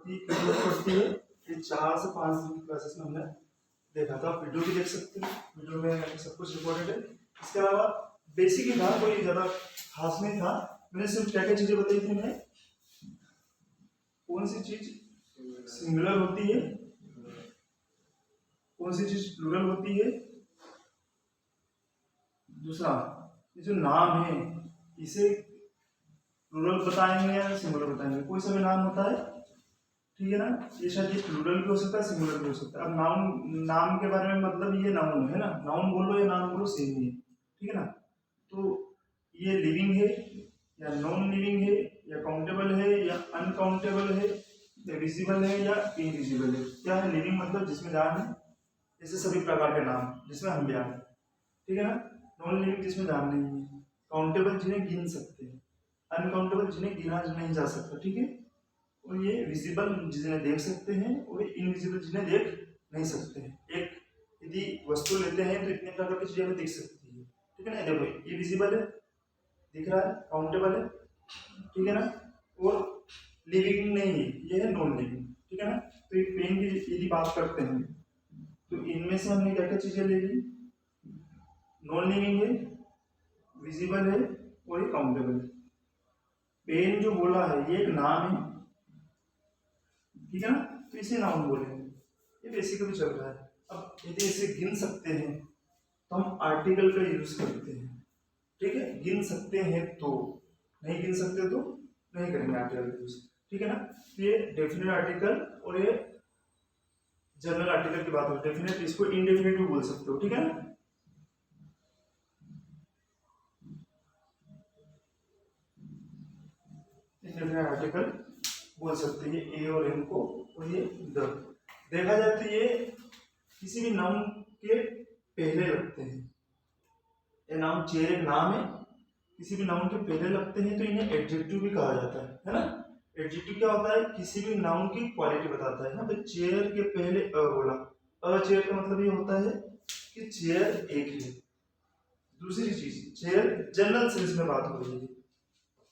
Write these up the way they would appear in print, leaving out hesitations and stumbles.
की जरूरत पड़ती है। ये 4 से 5 दिन की क्लासेस में हमने देखा था। आप वीडियो भी देख सकते हैं, वीडियो में सब कुछ रिकॉर्डेड है। इसके अलावा बेसिक ही था, कोई ज़्यादा खास नहीं था। मैंने सिर्फ क्या क्या चीज़ें बताई थी। मैंने कौन सी चीज़ सिंगुलर होती है, कौन सी चीज़ प्लूरल होती है, दूसरा ये जो नाम है इसे प्लूरल बताएंगे या सिंगुलर बताएंगे। कोई सा भी नाम होता है, ठीक है ना, ये शायद ये प्लूरल भी हो सकता है, सिंगुलर भी हो सकता है। अब नाम के बारे में मतलब ये नाउन है ना, नाउन बोलो या नाम बोलो सेम ही है, ठीक है ना। तो ये लिविंग है या नॉन लिविंग है, या काउंटेबल है या अनकाउंटेबल है, या विजिबल है या इनविजिबल है। क्या है लिविंग मतलब जिसमें जान है, ऐसे सभी प्रकार के नाम जिसमें हम जान है, ठीक है ना। नॉन लिविंग जिसमें जान नहीं है, काउंटेबल जिन्हें गिन सकते हैं, अनकाउंटेबल जिन्हें गिना नहीं जा सकता, ठीक है। और ये विजिबल जिन्हें देख सकते हैं, और इनविजिबल जिन्हें देख नहीं सकते हैं। एक यदि वस्तु लेते हैं तो इतने प्रकार की चीजें हमें दिख सकती है, ठीक है ना। देखो ये विजिबल है, दिख रहा है, काउंटेबल है, ठीक है ना। और लिविंग नहीं है, ये है नॉन लिविंग, ठीक है ना। तो ये पेन की यदि बात करते हैं तो इनमें से हमने क्या क्या चीजें ले ली, नॉन लिविंग है, विजिबल है और ये काउंटेबल है। पेन जो बोला है ये एक नाम है, ठीक है ना, तो इसे नाउन बोलेंगे। ये बेसिकली चल रहा है। अब यदि इसे गिन सकते हैं तो हम आर्टिकल का यूज करते हैं, ठीक है। गिन सकते हैं तो, नहीं गिन सकते तो नहीं करेंगे आर्टिकल का यूज, ठीक है ना। तो ये डेफिनेट आर्टिकल और ये जनरल आर्टिकल की बात हो, डेफिनेट इसको इनडेफिनेट भी बोल सकते हो, ठीक है ना। इनडेफिनेट आर्टिकल बोल सकते हैं ए और एम को, और ये द। देखा जाए तो ये किसी भी नाउन के पहले लगते हैं। ये नाउन चेयर एक नाम है, किसी भी नाउन के पहले लगते हैं तो इन्हें एडजेक्टिव भी कहा जाता है ना। एडजेक्टिव क्या होता है, किसी भी नाउन की क्वालिटी बताता है। यहाँ पे चेयर के पहले अ बोला, अ चेयर का मतलब ये होता है कि चेयर एक है। दूसरी चीज, चेयर जनरल सेंस में बात हो रही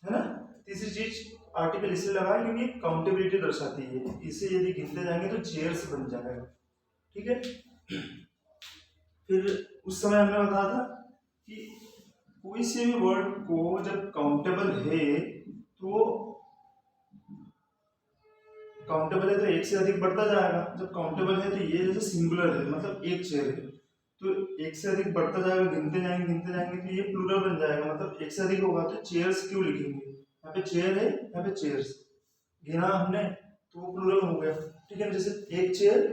है ना। तीसरी चीज, आर्टिकल इसलिए लगा है क्योंकि काउंटेबिलिटी दर्शाती है, इसे यदि गिनते जाएंगे तो चेयर्स बन जाएगा, ठीक है। फिर उस समय हमने बताया था कि कोई से भी वर्ड को जब काउंटेबल है तो काउंटेबल है तो एक से अधिक बढ़ता जाएगा। जब काउंटेबल है तो ये जैसे सिंगुलर है, मतलब एक चेयर है, तो एक से अधिक बढ़ता जाएगा, गिनते जाएंगे तो ये प्लूरल बन जाएगा। मतलब एक से अधिक होगा तो चेयर्स क्यों लिखेंगे, यहाँ पे चेयर है, यहाँ पे चेयर्स गिना हमने तो प्लूरल हो गया, ठीक है। जैसे एक चेयर,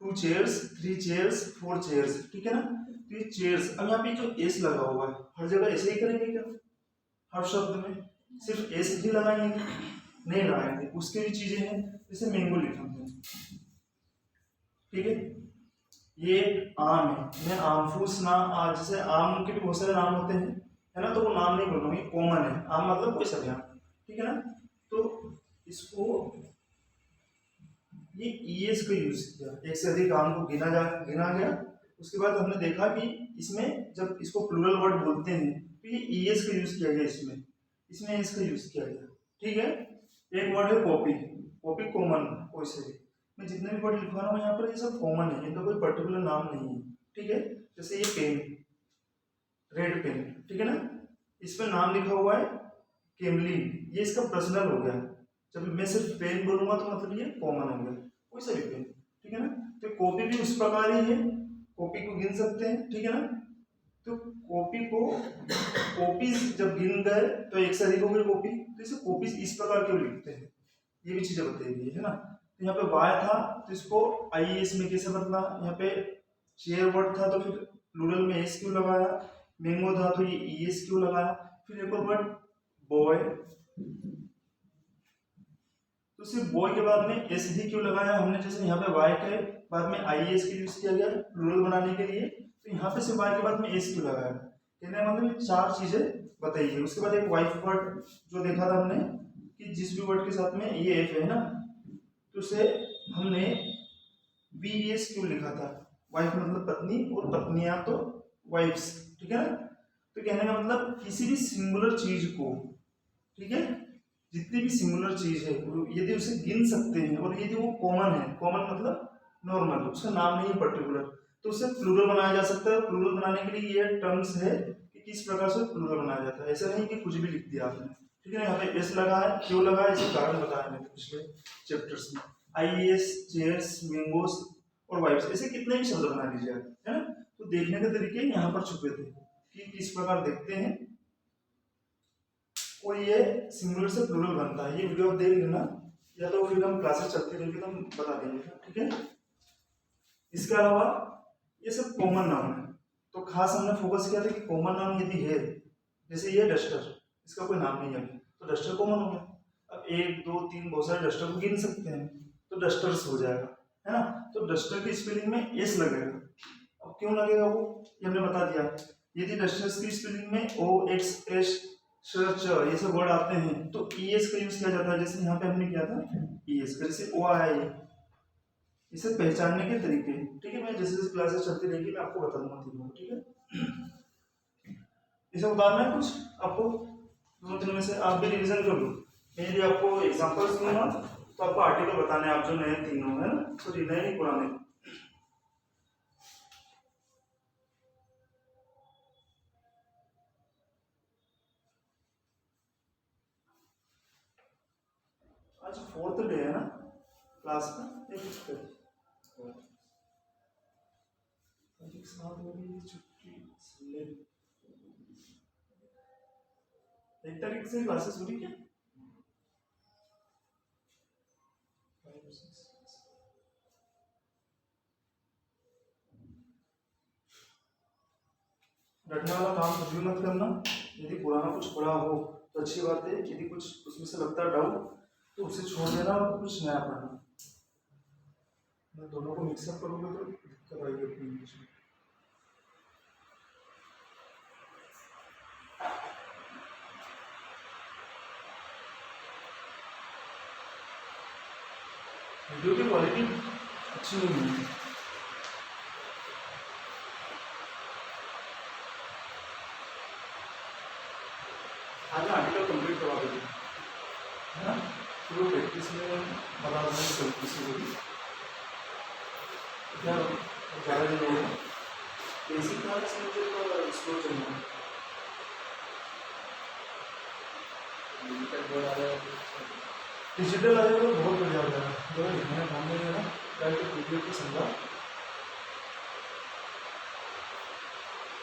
2 चेयर्स, 3 चेयर्स, 4 चेयर्स, ठीक है ना। तो ये चेयर्स, अब यहाँ पे जो एस लगा हुआ है हर जगह ऐसे ही करेंगे क्या, हर शब्द में सिर्फ एस ही लगाएंगे, नहीं लगाएंगे। उसके भी चीजें हैं, जैसे मैंगो लिखा हमने, ठीक है। ये आम है, मैं आमफूस नाम, जैसे आम के भी बहुत सारे नाम होते हैं, है ना, तो वो नाम नहीं बोलूंगी, कॉमन है आम मतलब कोई सा भी आम, ठीक है ना। तो इसको ये ईएस का यूज किया, एक से अधिक आम को गिना गया। उसके बाद हमने देखा कि इसमें जब इसको प्लूरल वर्ड बोलते हैं तो ये ईएस का यूज किया गया, इसमें इसका यूज किया गया, ठीक है। एक वर्ड है कॉपी, कॉपी कॉमन, कोई से भी मैं जितने भी वर्ड लिखवा रहा हूँ यहाँ पर ये सब कॉमन है, इनका कोई पर्टिकुलर नाम नहीं है, ठीक है। जैसे ये पेन, रेड पेन, ठीक है ना, इस पर नाम लिखा हुआ है केमलिन, ये इसका पर्सनल हो गया। जब मैं सिर्फ पेन बोलूंगा तो मतलब ये कॉमन हो गया, कोई सा भी पेन, ठीक है ना। तो कॉपी भी उस प्रकार ही है, कॉपी को गिन सकते हैं, ठीक है ना। तो कॉपी को, कॉपीज जब गिन गए तो एक से अधिक हो गई कॉपी, तो इसे कॉपीज इस प्रकार क्यों लिखते हैं, ये भी चीजें बताई गई है ना। तो यहाँ पे वाई था तो इसको आईएएस में कैसे बदला, यहाँ पे चेयर वर्ड था तो फिर प्लूरल में एस क्यों लगाया, मैंगो था तो ये ईएस क्यों लगाया। फिर एक और वर्ड बॉय, तो सिर्फ बॉय के बाद में एस ही क्यों लगाया हमने, जैसे यहाँ पे वाई के बाद में आईएएस के यूज किया गया प्लूरल बनाने के लिए, तो यहाँ पे सिर्फ वाई के बाद में एस क्यों लगाया। कहने का मतलब ये 4 चीजें बताई है। उसके बाद एक वाइफ वर्ड जो देखा था हमने कि जिस भी वर्ड के साथ में ये एफ है ना तो उसे हमने वीएस क्यों लिखा था, वाइफ मतलब पत्नी और पत्नियां तो वाइफ्स, ठीक है ना। तो कहने का मतलब किसी भी सिंगुलर चीज को, ठीक है, जितनी भी सिंगुलर चीज है यदि उसे गिन सकते हैं और यदि वो कॉमन है, कॉमन मतलब नॉर्मल, उसका नाम नहीं है पर्टिकुलर, तो उसे प्लूरल बनाया जा सकता है। प्लूरल बनाने के लिए ये टर्म्स है कि किस प्रकार से प्लूरल बनाया जाता है। ऐसा नहीं कि कुछ भी लिख दिया आपने, ठीक है। यहाँ पे एस लगा है, क्यों लगा है इसका कारण बताया मैंने पिछले चैप्टर्स में। IAS, चेयर्स, मैंगोस और वाइफ्स, ऐसे कितने भी शब्द बना लीजिए, है ना। तो देखने के तरीके यहाँ पर छुपे थे कि किस प्रकार देखते हैं और ये सिंगुलर से प्लूरल बनता है। ये वीडियो आप देख लेना, या तो फिर हम क्लासेस चलती रहेगी तो हम बता देंगे, ठीक है। इसके अलावा ये सब कॉमन नाउन है, तो खास हमने फोकस किया था कि कॉमन नाउन यदि है, जैसे ये डस्टर, इसका कोई नाम नहीं है तो डस्टर कॉमन हो गया। अब 1 2 3 बहुत सारे डस्टर को गिन सकते हैं, तो डस्टर्स हो जाएगा, है ना। तो डस्टर की स्पेलिंग में एस लगेगा। अब क्यों लगेगा वो, ये हमने बता दिया। यदि डस्टर्स की स्पेलिंग में OXS च ये सब वर्ड आते हैं तो ES का यूज किया जाता है, जैसे यहाँ पे हमने किया था ES का, जैसे O आया है, इसे पहचानने के तरीके, ठीक है। मैं जैसे जैसे क्लासेस चलती रहेगी मैं आपको बता दूंगा तीनों, ठीक है। इसे उदाहरण है कुछ आपको 2 दिन में से आप भी रिवीजन कर लो। मैं यदि आपको एग्जांपल्स दूंगा तो आपको आर्टिकल बताने हैं, आप जो नए तीनों है ना, सॉरी नए नहीं पुराने। आज 4th डे है ना क्लास का, एक साथ हो रही छुट्टी, 1 तारीख से क्लासेस हो रही क्या? रटने वाला काम कुछ भी मत करना। यदि पुराना कुछ पढ़ा हो तो अच्छी बात है, यदि कुछ उसमें से लगता है डाउट तो उसे छोड़ देना और कुछ नया पढ़ना। मैं दोनों को मिक्सअप करूँगा तो दिक्कत आएगी अपनी इंग्लिश में। वीडियो की क्वालिटी अच्छी नहीं है। आज आर्टिकल कंप्लीट करवा देंगे, है ना। फिर वो प्रैक्टिस में बता देंगे किसी को भी क्या ज़्यादा दिन होगा। बेसिक नॉलेज मुझे तो स्लो चलना है। डिजिटल आएगा तो बहुत बढ़िया हो जाएगा। जो लिखने काम नहीं है ना, डायरेक्ट PDF की समझा।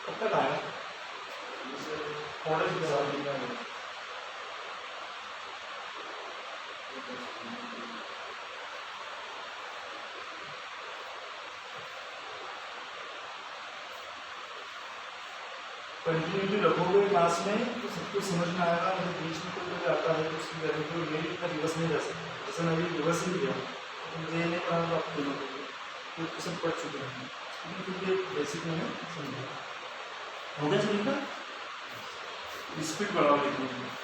कब तक आया कॉलेज के साथ लिखा है। कंटिन्यूटी रखोगे क्लास में तो सब कुछ समझ में आएगा। अगर बीच में कोई आता है तो उसकी गारंटी और मेरी इतना रिवर्स नहीं जा सकता, जैसे मैं अभी रिवर्स ही लिया तो मुझे ये नहीं पढ़ा तो आपको देना पड़ेगा, तो सब पढ़ चुके हैं लेकिन फिर भी बेसिक मैंने समझा। हो गया समझ का, स्पीड बढ़ाओ लिखने की।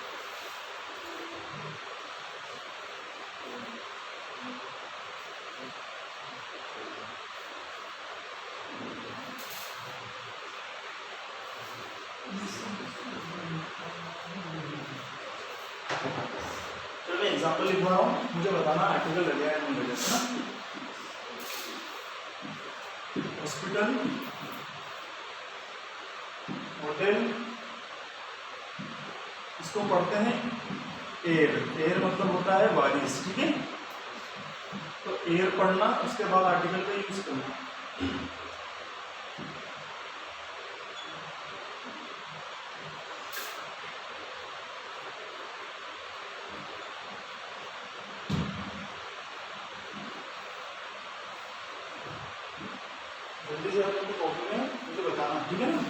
चलो मैं एग्जाम्पल लिख रहा हूँ, मुझे बताना आर्टिकल लगेगा या नहीं लगेगा, है ना। हॉस्पिटल, होटल, इसको पढ़ते हैं एयर। एयर मतलब होता है बारिश, ठीक है। तो एयर पढ़ना, उसके बाद आर्टिकल का यूज करना। जल्दी से आप लोग कॉपी में मुझे बताना, ठीक है ना।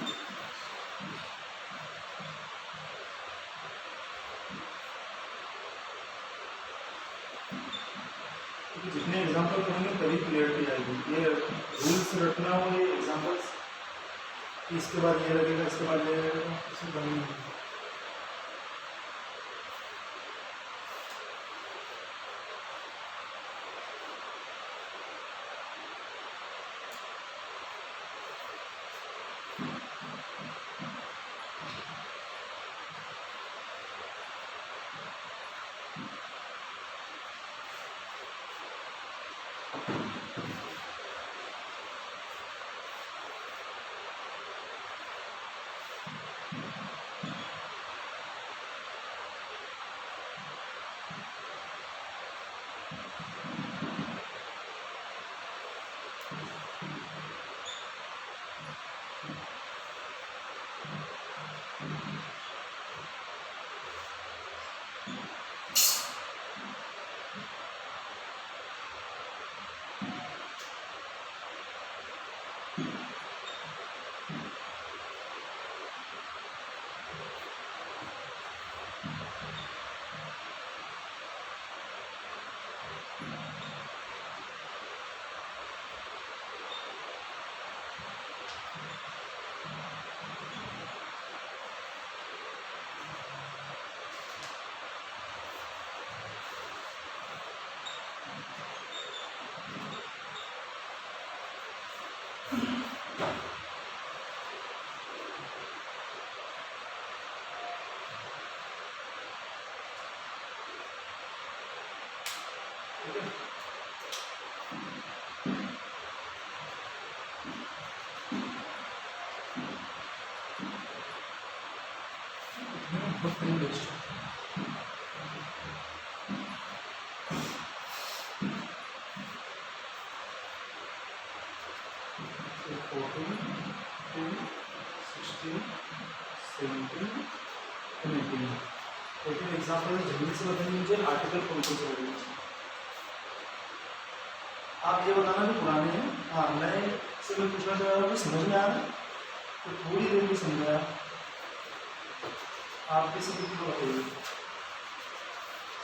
जितने एग्जाम्पल करेंगे तभी क्लियरिटी आएगी। ये रूल्स रटना हो, ये एग्जाम्पल्स इसके बाद ये लगेगा, इसके बाद ये लगेगा, इसमें बनी नहीं। एग्जाम्पल जल्दी से बताइए मुझे आर्टिकल कौन कौन से लगेंगे। आप ये बताना जो पुराने हैं। हाँ, नए से मैं पूछना चाह रहा हूँ, समझ में आ रहा है तो थोड़ी देर में समझ आया। आप किसी को बताइए,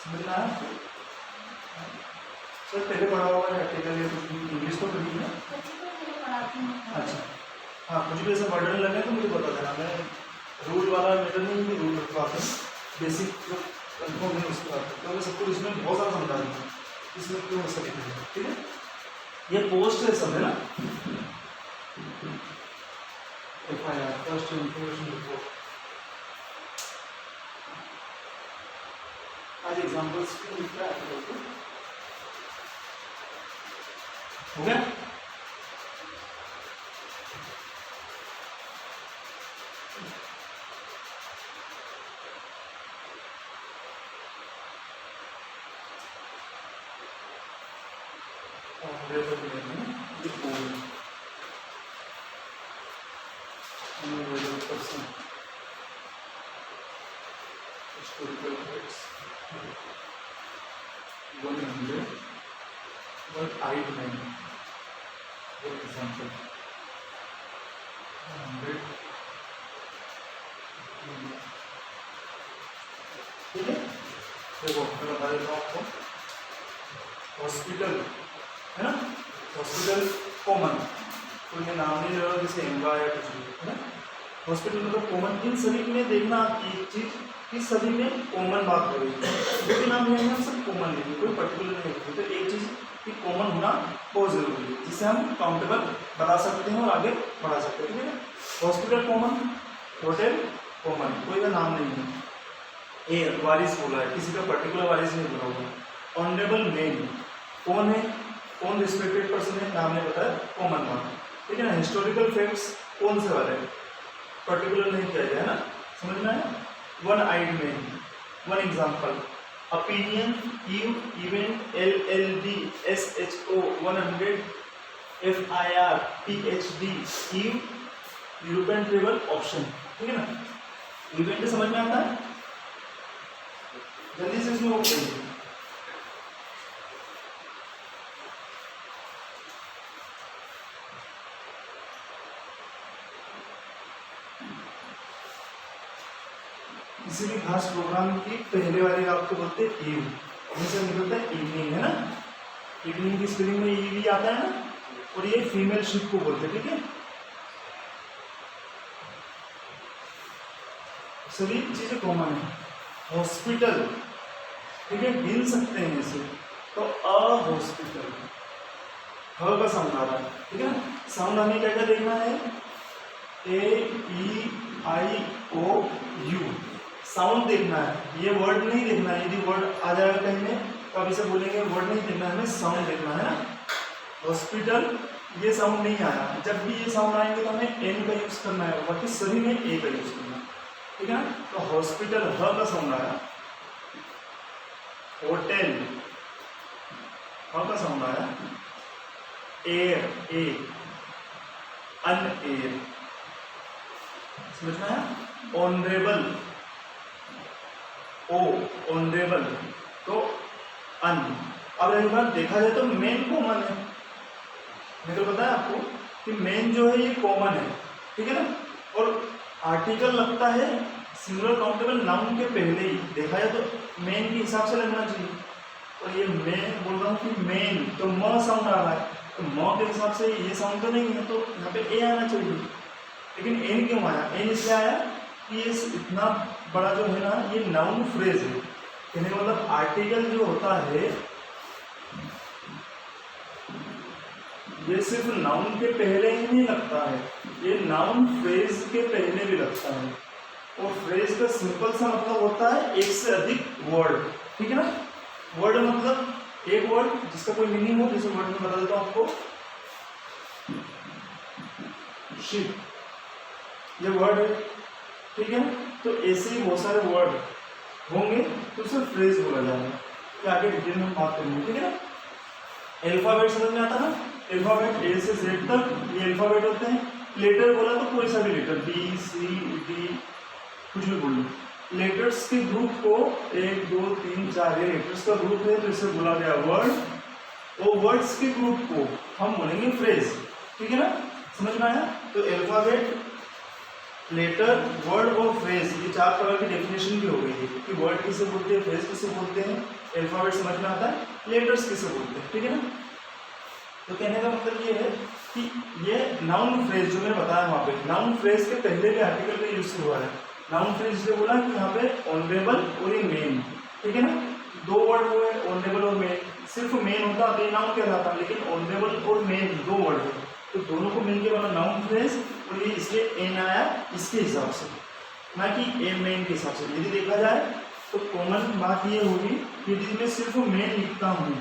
समझ में आया? सर पहले पढ़ा हुआ है आर्टिकल या कुछ इंग्लिश तो पढ़ी है? अच्छा, हाँ, कुछ भी ऐसा वर्ड लगे तो मुझे बता देना। मैं रूल वाला मेथड नहीं भी रूल रखवाते हैं, बेसिक जो कंफर्म है उसके बाद तो मैं सबको इसमें बहुत सारा समझा दूँगा इसमें क्यों ऐसा लिखा है। ठीक है, ये पोस्ट है सब है ना, FIR फर्स्ट इंफॉर्मेशन रिपोर्ट। आज एग्जांपल्स भी लिखा है हो गया। historical facts 100 but I man for example 100 ठीक है। देखो मैं बता देता हूँ आपको, हॉस्पिटल है ना, हॉस्पिटल कॉमन, कोई ये नाम नहीं ले रहा जैसे एंगा या कुछ भी है ना। हॉस्पिटल मतलब कॉमन, इन सभी में देखना एक चीज कि सभी में कॉमन बात हो रही है, जो भी नाम लेंगे हम सब कॉमन लेंगे, कोई पर्टिकुलर नहीं होती। तो एक चीज कि कॉमन होना बहुत जरूरी है, जिससे हम काउंटेबल बता सकते हैं और आगे बढ़ा सकते हैं। ठीक है, हॉस्पिटल कॉमन, होटल कॉमन, कोई का नाम नहीं है। ए वारिस बोला है, किसी का पर्टिकुलर वारिस नहीं बोला होगा। ऑनरेबल मेन, कौन है, कौन रिस्पेक्टेड पर्सन है, नाम ने बताया, कॉमन वन। ठीक है ना। हिस्टोरिकल फैक्ट्स कौन से वाले, पर्टिकुलर नहीं किया गया है ना, समझ में आया। One eyed man, one example, opinion Q event LLD SHO 100 FIR PhD Q European travel option. ठीक है ना, इवेंट समझ में आता है, जल्दी से इसमें वो करिए। किसी भी खास प्रोग्राम की पहले वाले आपको बोलते हैं ईव, से निकलता है इवनिंग है ना, इवनिंग की स्पेलिंग में ईवी आता है ना, और ये फीमेल शिप को बोलते हैं। ठीक है, सभी चीजें कॉमन है। हॉस्पिटल, ठीक है, गिन सकते हैं इसे, तो अ हॉस्पिटल, ह का साउंड आ रहा है। ठीक है ना, साउंड हमें क्या क्या देखना है, AEIOU साउंड देखना है, ये वर्ड नहीं देखना है। यदि वर्ड आ जाएगा कहीं में तो अब इसे बोलेंगे, वर्ड नहीं देखना है, हमें साउंड देखना है ना। हॉस्पिटल ये साउंड नहीं आया, जब भी ये साउंड आएंगे तो हमें एन का यूज करना है, बाकी सभी में ए का यूज करना है, ठीक है ना। तो हॉस्पिटल ह का साउंड आया, होटल ह का साउंड आया, एयर ए, अन एयर, समझ में आया। ऑनरेबल ओ, ऑनरेबल तो अन। अब एक बार देखा जाए तो मेन कॉमन है, मेरे को पता है आपको कि मेन जो है ये कॉमन है, ठीक है ना। और आर्टिकल लगता है सिंगुलर काउंटेबल नाउन के पहले ही, देखा जाए तो मेन के हिसाब से लगना चाहिए। और ये मैं बोल रहा हूँ कि मेन तो म साउंड आ रहा है, तो म के हिसाब से ये साउंड तो नहीं है, तो यहाँ पे ए आना चाहिए। लेकिन एन क्यों आया? एन इसलिए आया कि ये इतना बड़ा जो है ना ये नाउन फ्रेज है, कहने का मतलब आर्टिकल जो होता है ये सिर्फ नाउन के पहले ही नहीं लगता है, ये नाउन फ्रेज के पहले भी लगता है। और फ्रेज का सिंपल सा मतलब होता है एक से अधिक वर्ड, ठीक है ना। वर्ड मतलब एक वर्ड जिसका कोई मीनिंग हो, जैसे वर्ड में बता देता हूं आपको, शिप, ये वर्ड है, ठीक है ना। तो ऐसे ही बहुत सारे वर्ड होंगे तो उसे फ्रेज बोला जाएगा, कि आगे डिटेल में बात करेंगे, ठीक है ना। अल्फाबेट समझ में आता है ना, अल्फाबेट ए से जेड तक ये अल्फाबेट होते हैं। लेटर बोला तो कोई सा भी लेटर, बी सी डी कुछ भी बोल लो। लेटर्स के ग्रुप को 1 2 3 4 ये लेटर्स का ग्रुप है, तो इसे बोला गया वर्ड। और वर्ड्स के ग्रुप को हम बोलेंगे फ्रेज, ठीक है ना, समझ में आया। तो अल्फाबेट, लेटर, वर्ड और फ्रेज, ये 4 प्रकार की डेफिनेशन भी हो गई है कि वर्ड किसे बोलते हैं, फ्रेज किसे बोलते हैं, अल्फाबेट समझ में आता है, लेटर्स किसे बोलते हैं, ठीक है ना। तो कहने का मतलब ये है कि ये नाउन फ्रेज जो मैंने बताया वहां पे, नाउन फ्रेज के पहले भी आर्टिकल का यूज हुआ है। नाउन फ्रेज इसलिए बोला कि यहाँ पे ऑनरेबल और ये मेन, ठीक है ना, 2 वर्ड हुए ऑनरेबल और मेन। सिर्फ मेन होता तो ये नाउन कहलाता, लेकिन ऑनरेबल और मेन 2 वर्ड है, तो दोनों को मिलके बना नाउन फ्रेज। और ये इसलिए एन आया इसके हिसाब से, ना कि ए मेन के हिसाब से। यदि देखा जाए तो कॉमन बात ये होगी कि यदि मैं सिर्फ मेन लिखता हूँ,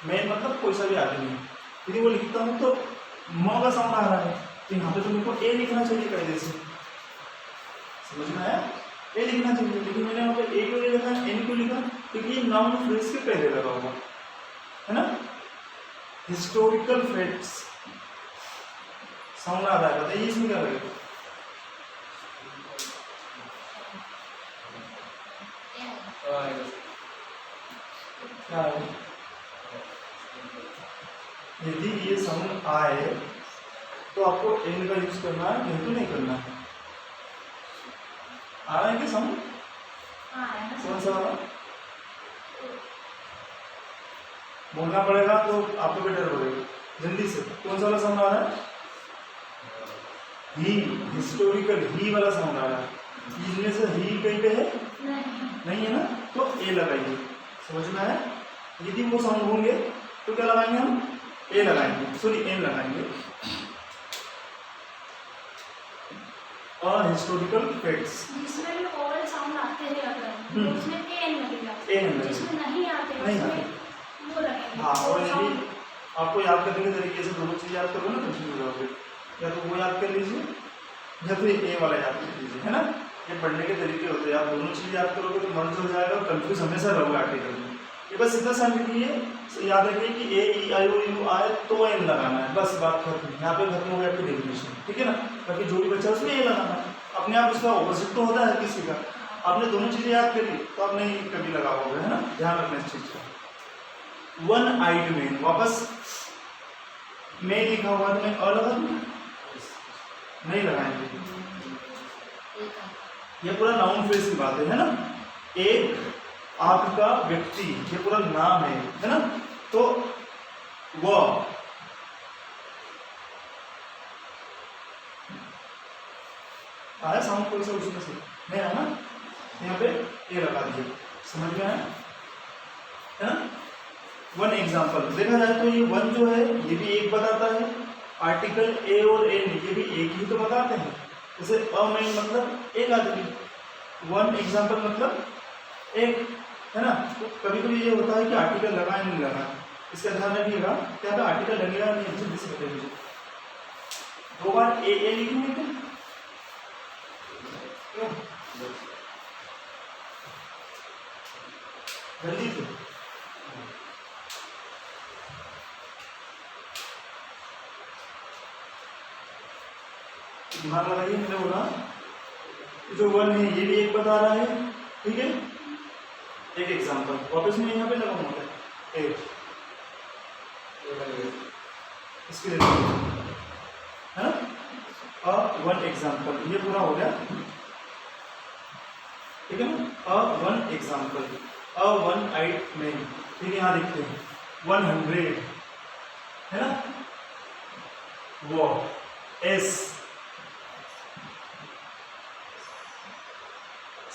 मेन मतलब कोई सा भी आदमी, यदि वो लिखता हूँ तो म का साउंड आ रहा है, तो यहाँ पे तो मेरे को ए लिखना चाहिए कायदे से, समझ में आया, ए लिखना चाहिए। लेकिन मैंने वहाँ पे ए क्यों नहीं लिखा, एन क्यों लिखा, क्योंकि ये नाउन फ्रेज के पहले लगा हुआ है ना। हिस्टोरिकल फैक्ट्स साउंड आ रहा है, बताइए इसमें क्या लगेगा। क्या है? यदि ये साउंड आए तो आपको एन का यूज करना है, नहीं तो नहीं करना है। आ रहा है क्या साउंड? कौन सा आ रहा? बोलना पड़ेगा तो आपको भी डर बढ़ेगा, जल्दी से। कौन सा वाला साउंड आ रहा है? ही, हिस्टोरिकल ही वाला साउंड आ रहा है। इसमें से ही कहीं पे है? नहीं है ना, तो ए लगाइए, समझ में आया। यदि वो साउंड होंगे तो क्या लगाएंगे हम? ए लगाएंगे, सॉरी एन लगाएंगे। हिस्टोरिकल फैक्ट्स जिसमें भी ओवल साउंड आते हैं अगर उसमें एन लगेगा, जिसमें नहीं आते वो लगेगा। हाँ, और यदि आपको याद करने के तरीके से दोनों चीज याद करो ना, कंफ्यूज हो जाओगे। या तो वो याद कर लीजिए या फिर ए वाला याद कर लीजिए, है ना। ये पढ़ने के तरीके होते हैं, आप दोनों चीज याद करोगे तो मन हो जाएगा और कंफ्यूज हमेशा रहोगे आर्टिकल में। ये बस इतना सा लिखिए, याद रखिए कि ए ई आई ओ यू आए तो एन लगाना है, बस बात खत्म। यहाँ पे खत्म हो गया आपकी डेफिनेशन, ठीक है ना। बाकी जो भी बचा उसमें ए लगाना है, अपने आप उसका ऑपोजिट तो होता है किसी का। आपने दोनों चीजें याद करी तो आप नहीं कभी लगाओगे, है ना, ध्यान रखना इस चीज का। वन आइड मैन, वापस मैं लिखा हुआ है, और नहीं लगाएंगे, ये पूरा नाउन फ्रेज की बात है ना। एक आपका व्यक्ति, ये पूरा नाम है ना, तो वह आया साउंड कोई सा उसमें से नहीं आया ना, यहाँ पे ए लगा दिए, समझ में आया, है ना। वन एग्जाम्पल देखा जाए तो ये वन जो है ये भी एक बताता है, आर्टिकल ए और एन ये भी एक ही तो बताते हैं। जैसे अमेन मतलब एक आदमी, वन एग्जाम्पल मतलब एक, है ना। तो कभी कभी ये होता है कि आर्टिकल लगा नहीं लगा, इसका ध्यान रखिएगा कि यहाँ पे आर्टिकल लगेगा नहीं, जल्दी से बताइए मुझे। 2 बार ए लिखेंगे तो क्यों जल्दी से दिमाग लगाइए। मैंने बोला जो 1 है ये भी एक बता रहा है, ठीक है। एक एग्जांपल वापस में यहाँ पे लगाऊंगा एक इसके लिए है ना। वन एग्जांपल ये पूरा हो गया, ठीक है ना। One example one eyed man, ठीक है। यहाँ देखते हैं 100 है ना। वो एस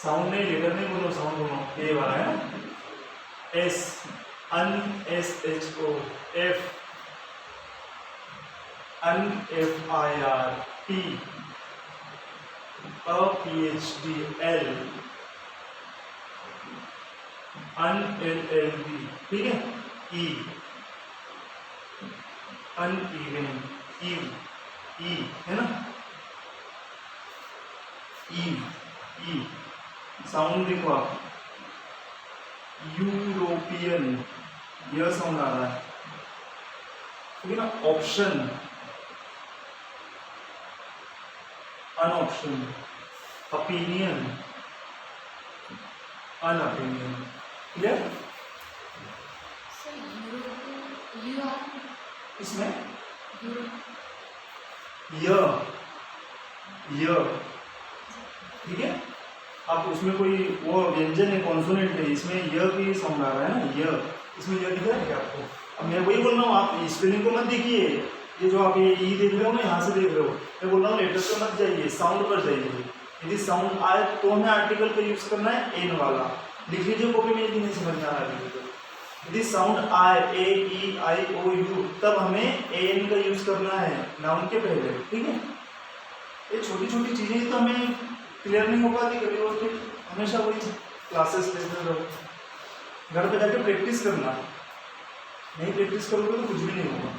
साउंड नहीं, लेटर नहीं बोलो, साउंड बोलो, ये वाला है ना। S UNSHO F UNFIR T PhD L UNLLB, ठीक है। E uneven E है ना। E साउंड देखो आप, यूरोपियन यह साउंड आ रहा है, ठीक है ना। Option unoption, opinion unopinion, clear. इसमें य ठीक है। आप उसमें कोई वो व्यंजन है, कॉन्सोनेंट है, इसमें य की साउंड आ रहा है ना, य। इसमें य दिख रहा है क्या आपको? अब मैं वही बोल रहा हूँ, आप स्पेलिंग को मत देखिए, ये जो आप ये ई देख रहे हो ना, यहाँ से देख रहे हो, मैं बोल रहा हूँ लेटर्स पे मत जाइए, साउंड पर जाइए। यदि साउंड आए तो हमें आर्टिकल का यूज करना है एन वाला, लिख लीजिए कॉपी में, यदि नहीं समझ में आ रहा है। यदि साउंड आए ए ई आई ओ यू, तब हमें एन का यूज करना है नाउन के पहले, ठीक है। ये छोटी छोटी चीजें तो हमें क्लियर नहीं हो पाती कभी, और फिर हमेशा वही क्लासेस लेते रहो, घर पे जाके प्रैक्टिस करना, नहीं प्रैक्टिस करोगे तो कुछ भी नहीं होगा।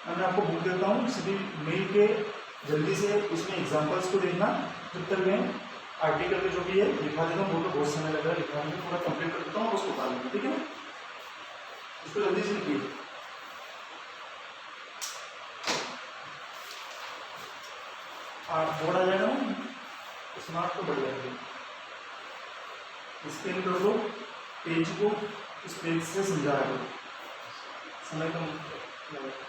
मैं आपको बुक देता हूँ, सभी मिल के जल्दी से इसमें एग्जांपल्स को देखना। जब तक मैं आर्टिकल में जो भी है लिखा देता हूँ, वो तो बहुत समय लग रहा है लिखवाने में, पूरा कंप्लीट कर देता हूँ, उसको उतार लूँगा, ठीक है ना। इसको जल्दी से लिखिए। बोर्ड आ जाएगा ना, स्मार्ट तो बढ़ जाएगा। स्कैन कर दो पेज को, उस पेज से समझा दो, समय कम लगेगा।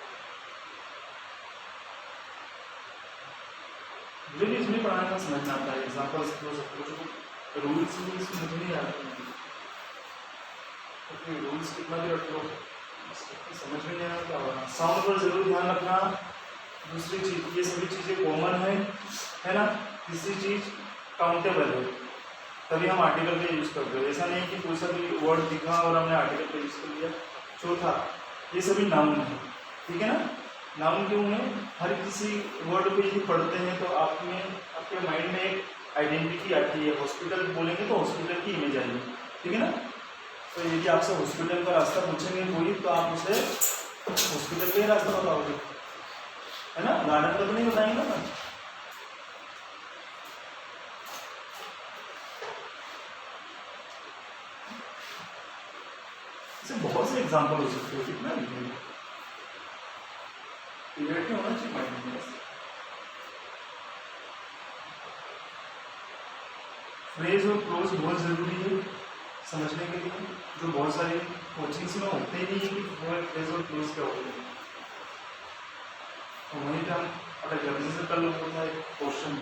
मुझे भी इसमें पढ़ाने का समझ में आता है, एग्जाम्पल्स तो सब कुछ, रूल्स भी समझ नहीं आते हैं, तो रूल्स कितना भी रख लो समझ में नहीं आया क्या होगा। साउंड पर जरूर ध्यान रखना। दूसरी चीज, ये सभी चीजें कॉमन है ना। तीसरी चीज काउंटेबल है, तभी हम आर्टिकल का यूज करते हैं। ऐसा नहीं कि कोई सा भी वर्ड दिखा और हमने आर्टिकल का यूज कर लिया। चौथा, ये सभी नाउन है, ठीक है ना। नाउन क्यों है? हर किसी वर्ड को यदि पढ़ते हैं तो आपके माइंड में एक आइडेंटिटी आती है। हॉस्पिटल बोलेंगे तो हॉस्पिटल की इमेज आएगी, ठीक है ना। तो यदि आपसे हॉस्पिटल का रास्ता पूछेंगे कोई, तो आप उसे हॉस्पिटल का ही रास्ता बताओगे, है ना। गार्डन का तो नहीं बताएंगे ना। इससे बहुत से एग्जाम्पल हो सकते हो, कितना लिखेंगे, क्लियरिटी होना चाहिए माइंड में। फ्रेज और क्लोज बहुत जरूरी है समझने के लिए, जो बहुत सारी कोचिंग्स में होते ही नहीं है कि फ्रेज और क्लोज क्या होते हैं। तो वहीं पे हम अटक जाते। जैसे कल होता है क्वेश्चन,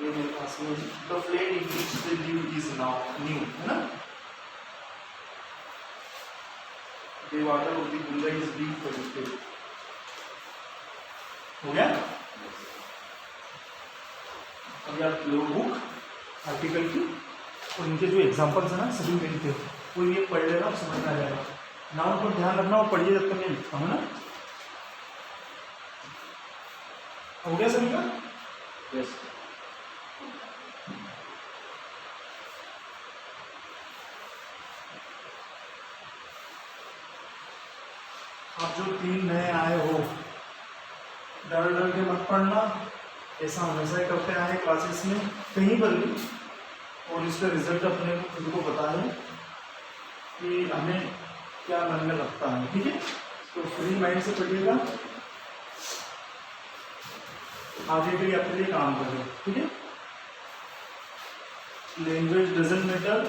ये मेरे पास में, the flat in which the leave is now new, है ना। The water of the Ganga is being polluted. हो गया। अभी आप लो बुक आर्टिकल की, और इनके जो एग्जांपल्स है ना सभी मिलते हैं। कोई भी पढ़ लेगा तो समझ में आ जाएगा। नाउन पर ध्यान रखना और पढ़िए जब तक मैं लिखता हूँ ना। हो गया सभी का? यस। आप जो 3 नए आए हो, डर डर के मत पढ़ना, ऐसा हमेशा ही करते आए क्लासेस में कहीं पर भी, और इसका रिजल्ट अपने को खुद को पता है कि हमें क्या मन में लगता है। ठीक है, तो फ्री माइंड से पढ़िएगा, आगे के लिए अपने लिए काम करें। ठीक है, लैंग्वेज डजंट मैटर,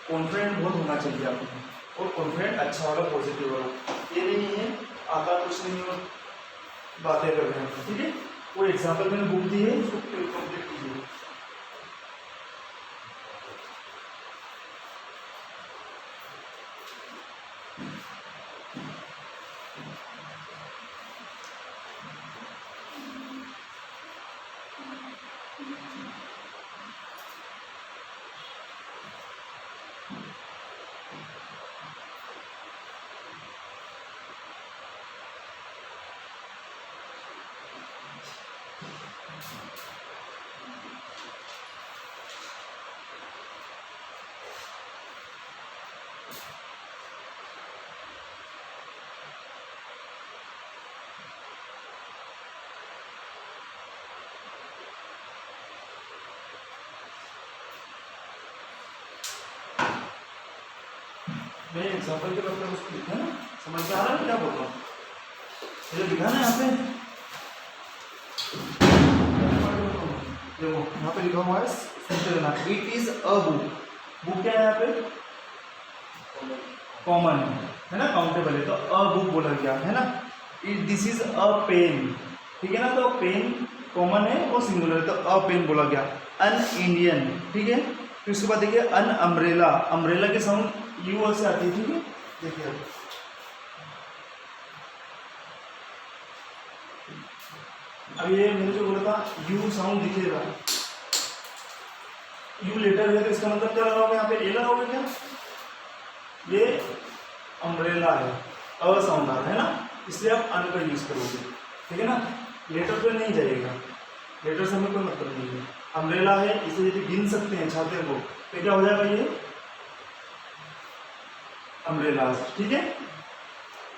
कॉन्फिडेंट बहुत होना चाहिए आपको, और कॉन्फिडेंट अच्छा वाला, पॉजिटिव वाला। ये नहीं है आता कुछ नहीं और बातें कर रहे हैं। ठीक है, कोई एग्जाम्पल मैंने बुक दी है, उसको कंप्लीट कीजिए। मैं एग्जाम्पल के मतलब उसको लिखा ना, समझ में आ रहा है क्या बोल रहा हूँ? ये लिखा ना यहाँ पे, देखो यहाँ पे लिखा हुआ है, सुनते रहना। It is a book. Book क्या है यहाँ पे? कॉमन है ना, काउंटेबल है, तो अ बुक बोला गया है ना। दिस इज अ पेन, ठीक है ना, तो पेन कॉमन है और सिंगुलर है, तो अ पेन बोला गया। अन इंडियन, ठीक है। फिर उसके बाद देखिए अन अम्ब्रेला, अम्ब्रेला के साउंड यू से आती है। ठीक है, देखिए अब ये मैंने जो बोला था यू साउंड दिखेगा, यू लेटर है तो इसका मतलब क्या लगाओगे यहाँ पे? ए लगाओगे क्या? ये अम्ब्रेला है, अ साउंड आ रहा है ना, इसलिए आप अन का यूज करोगे। ठीक है ना, लेटर पे नहीं जाएगा, लेटर से हमें कोई मतलब नहीं है। अम्ब्रेला है, इसे यदि गिन सकते हैं छाते को तो क्या हो जाएगा? ये अम्ब्रेला। ठीक है,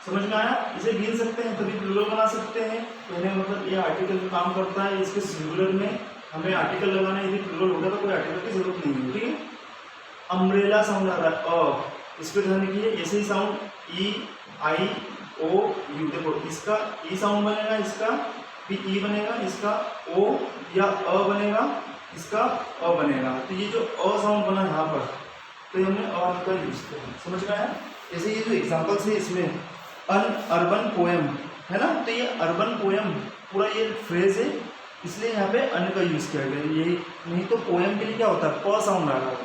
समझ में आया? इसे गिन सकते हैं तभी प्लूरल बना सकते हैं। कहने मतलब ये आर्टिकल में काम करता है, इसके सिंगुलर में हमें आर्टिकल लगाना है, यदि प्लूरल होगा तो कोई आर्टिकल की जरूरत नहीं है। ठीक है, अम्ब्रेला साउंड आ रहा है अ, इस पे ध्यान रखिए। ऐसे ही sound E I O you, देखो इसका ई साउंड बनेगा, इसका भी ई बनेगा, इसका ओ या अ बनेगा, इसका अ बनेगा। तो ये जो अ साउंड बना यहाँ पर, तो ये हमने अ का यूज किया। समझ में आया? जैसे ये जो एग्जाम्पल्स है इसमें अन अर्बन पोएम है ना, तो ये अर्बन पोएम पूरा ये फ्रेज है, इसलिए यहाँ पे अन का यूज किया गया। ये नहीं तो पोएम के लिए क्या होता है? प साउंड आ रहा है,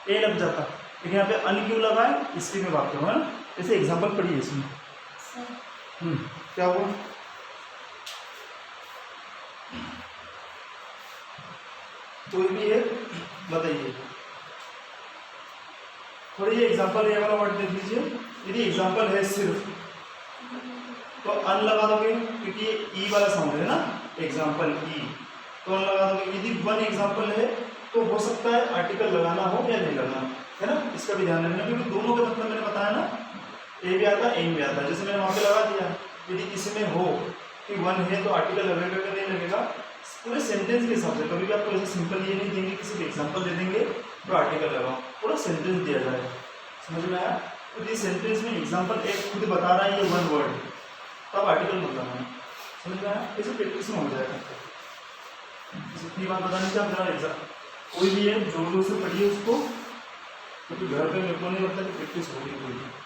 ए लग जाता, लेकिन यहाँ पे अन क्यों लगा है इसकी मैं बात करूँ, है ना। जैसे एग्जाम्पल पढ़िए इसमें। क्या हुआ? कोई भी है बताइए, थोड़ी ये एग्जाम्पल ये वाला वर्ड देख लीजिए। यदि एग्जाम्पल है सिर्फ तो अन लगा दोगे, क्योंकि ये ई वाला साउंड है ना, एग्जाम्पल ई, तो अन लगा दोगे। यदि वन एग्जाम्पल है तो हो सकता है आर्टिकल लगाना हो या नहीं लगाना, है ना, इसका भी ध्यान रखना, क्योंकि दोनों का मतलब मैंने बताया ना, ए भी आता है एन भी आता है। जैसे मैंने वहाँ पे लगा दिया, यदि इसमें हो कि वन है तो आर्टिकल लगेगा कि नहीं लगेगा, पूरे सेंटेंस के हिसाब से। कभी भी आपको ऐसे सिंपल ये नहीं देंगे कि सिर्फ एग्जाम्पल दे देंगे तो आर्टिकल लगाओ, पूरा सेंटेंस दिया जाएगा। समझ में आया? तो इस सेंटेंस में एग्जाम्पल एक खुद बता रहा है ये वन वर्ड, तब आर्टिकल मत लगाना। समझ में आया? इसे प्रैक्टिस में हो जाएगा। इतनी बात बताने से आप जरा एग्जाम कोई भी है जोर जोर से पढ़िए उसको, क्योंकि घर पे मेरे को नहीं लगता कि प्रैक्टिस होगी कोई भी।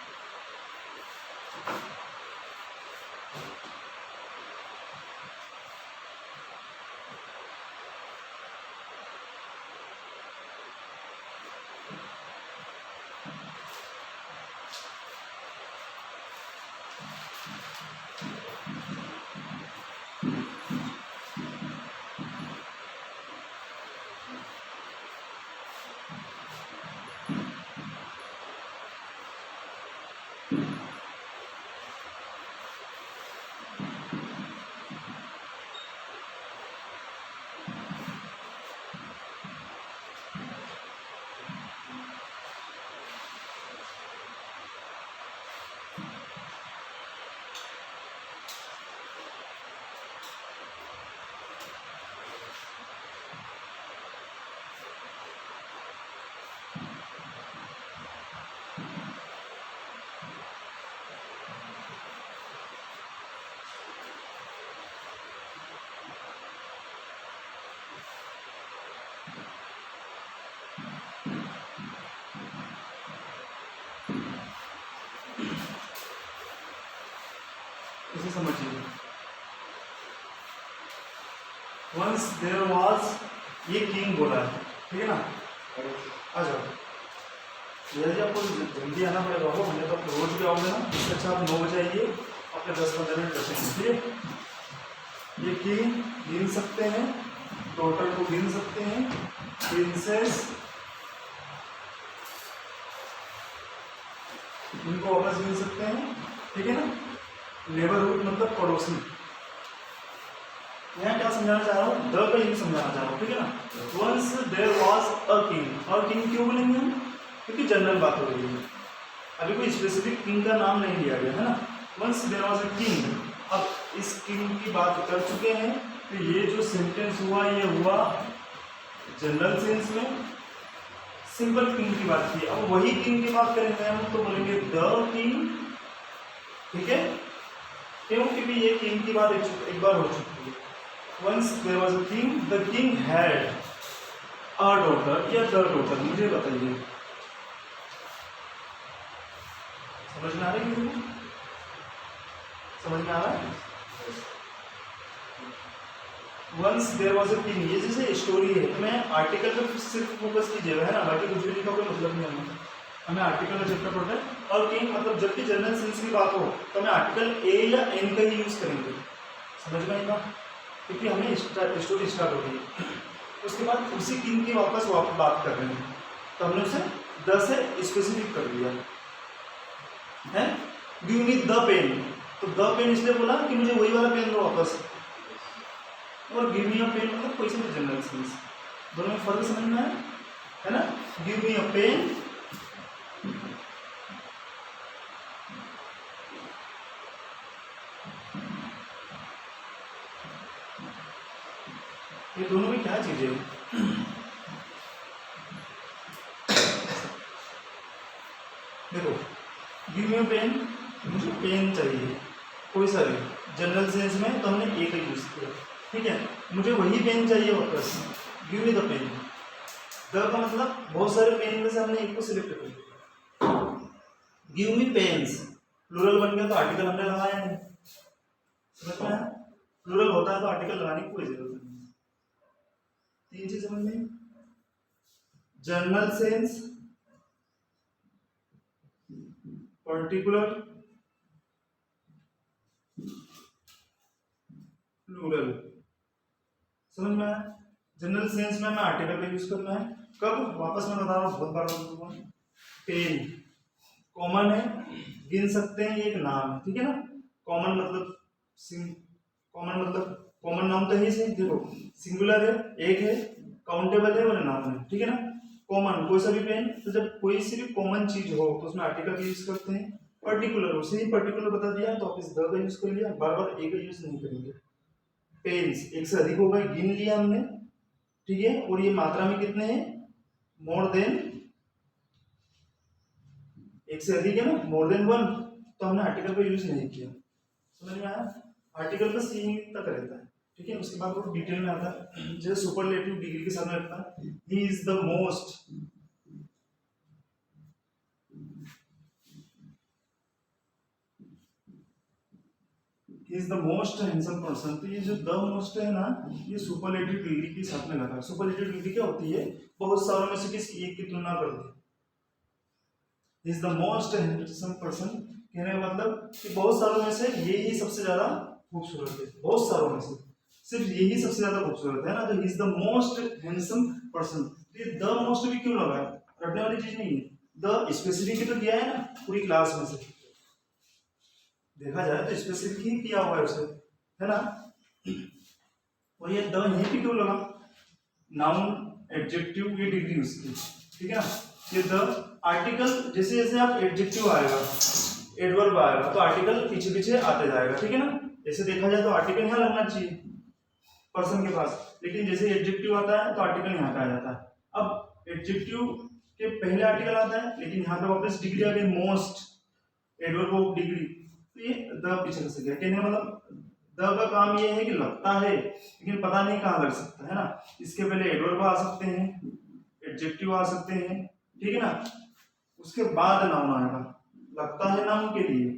इसे समझिए। वंस देयर वाज, ये किंग बोला है, ठीक है ना। आ जाओ, यदि आपको जल्दी आना पड़ेगा हो, हमने तो रोज भी आओगे ना, इससे अच्छा आप 9 बजे आइए, अपने 10-15 मिनट बचेंगे, ठीक है। ये किंग गिन सकते हैं, टोटल को गिन सकते हैं, प्रिंसेस इनको वापस गिन सकते हैं, ठीक है ना। नेबरहुड मतलब पड़ोसी। यहाँ क्या समझाना चाह रहा हूँ, द का यूज समझाना चाह रहा हूँ, ठीक है ना। Once there was a king, और किंग क्यों बोलेंगे हम, क्योंकि जनरल बात हो रही है, अभी कोई स्पेसिफिक किंग का नाम नहीं लिया गया है ना। Once there was a king, अब इस किंग की बात कर चुके हैं, तो ये जो सेंटेंस हुआ ये हुआ जनरल सेंस में, सिंपल किंग की बात की। अब वही किंग की बात करेंगे हम तो बोलेंगे द किंग, ठीक है। क्यों, क्योंकि ये किंग की बात एक बार हो चुकी है। Once there was a king, the king had a daughter या द डॉटर, मुझे बताइए, समझ में आ रही है, समझ में आ रहा है। Once there was a king, ये जैसे स्टोरी है, तो मैं आर्टिकल पे सिर्फ फोकस कीजिएगा, है ना, बाकी कुछ भी लिखा कोई मतलब नहीं है हमें आर्टिकल का चैप्टर पढ़ना है। और किंग मतलब जब भी जनरल सेंस की बात हो तो हमें आर्टिकल ए या एन का ही यूज करेंगे, समझ में आएगा, क्योंकि हमें स्टोरी स्टार्ट हो गई है। उसके बाद उसी किंग की वापस बात कर रहे हैं, तो हमने उसे द से स्पेसिफिक कर दिया है। गिव मी द पेन, तो द पेन इसलिए बोला कि मुझे वही वाला पेन दो वापस, और गिव मी अ पेन मतलब कोई से भी जनरल सेंस, दोनों में फर्क समझ में आया, है ना। गिव मी अ पेन, ये दोनों में क्या चीजें हैं, देखो गिव मी पेन, मुझे पेन चाहिए कोई सा भी, जनरल सेंस में तो हमने एक ही यूज किया, ठीक है। मुझे वही पेन चाहिए वापस, give me the pen. The का मतलब बहुत सारे पेन में से हमने एक को सिलेक्ट कर लिया। गिव मी पेन्स, प्लूरल बन गया तो आर्टिकल हमने लगाया नहीं, समझ में आया। प्लूरल होता है तो आर्टिकल लगाने की कोई जरूरत नहीं। तीन चीज समझ में, जनरल सेंस, पर्टिकुलर, प्लूरल, समझ में आया। जनरल सेंस में हमें आर्टिकल का यूज करना है, कब, वापस मैं बता रहा हूँ, बहुत बार बोलूंगा। पेन कॉमन है, गिन सकते हैं, ये एक नाम है, ठीक है ना। कॉमन मतलब कॉमन मतलब कॉमन नाउन तो है ही, देखो सिंगुलर है, एक है, काउंटेबल है और नाउन है, ठीक है ना। कॉमन कोई सा भी पेन, तो जब कोई सी भी कॉमन चीज हो तो उसमें आर्टिकल का यूज करते हैं। पर्टिकुलर, उसे ही पर्टिकुलर बता दिया तो आप इस द का यूज कर लिया, बार बार एक का यूज नहीं करेंगे। पेन्स एक से अधिक हो गए, गिन लिया हमने, ठीक है, और ये मात्रा में कितने हैं, मोर देन, एक से अधिक है ना, मोर देन वन, तो हमने आर्टिकल का यूज नहीं किया, समझ में आया। आर्टिकल बस यही तक रहता है, ठीक है। उसके बाद वो डिटेल में आता है, जैसे सुपरलेटिव डिग्री के साथ में रखता है, he is the most, he is the most handsome person, तो ये जो द मोस्ट है ना, ये सुपरलेटिव डिग्री के साथ में लगा। सुपरलेटिव डिग्री क्या होती है, बहुत सारों में से किसी एक की तुलना कर दी। Is the most handsome person कहने का मतलब कि बहुत सारों में से ये ही सबसे ज्यादा खूबसूरत है, बहुत सारों में से सिर्फ यही सबसे ज्यादा खूबसूरत है ना, तो is the most handsome person. ये द मोस्ट भी क्यों लगा है, रटने वाली चीज नहीं है, द स्पेसिफिक तो दिया है ना पूरी क्लास में से, देखा जाए तो स्पेसिफिक ही किया हुआ है उसे, है ना। और ये द यहीं पे क्यों लगा, नाउन एडजेक्टिव ये डिग्री उसकी, ठीक है ना। ये द आर्टिकल, जैसे जैसे आप एडजेक्टिव आएगा, एडवर्ब वर्ब आएगा तो आर्टिकल पीछे पीछे आते जाएगा, ठीक है ना। ऐसे देखा जाए तो आर्टिकल यहाँ लगना चाहिए पर्सन के पास, लेकिन जैसे एडजेक्टिव आता है तो आर्टिकल यहाँ पे आ जाता है। अब एडजेक्टिव के पहले आर्टिकल आता है, लेकिन यहाँ पे वापस डिग्री आ गई, मोस्ट, एडवर्ब ऑफ डिग्री, तो ये द पीछे लग गया। कहने का मतलब द का काम ये है कि लगता है लेकिन पता नहीं कहाँ लग सकता है ना। इसके पहले एडवर्ब आ सकते हैं, एडजेक्टिव आ सकते हैं, ठीक है ना। उसके बाद नाउन आएगा, लगता है नाउन के लिए,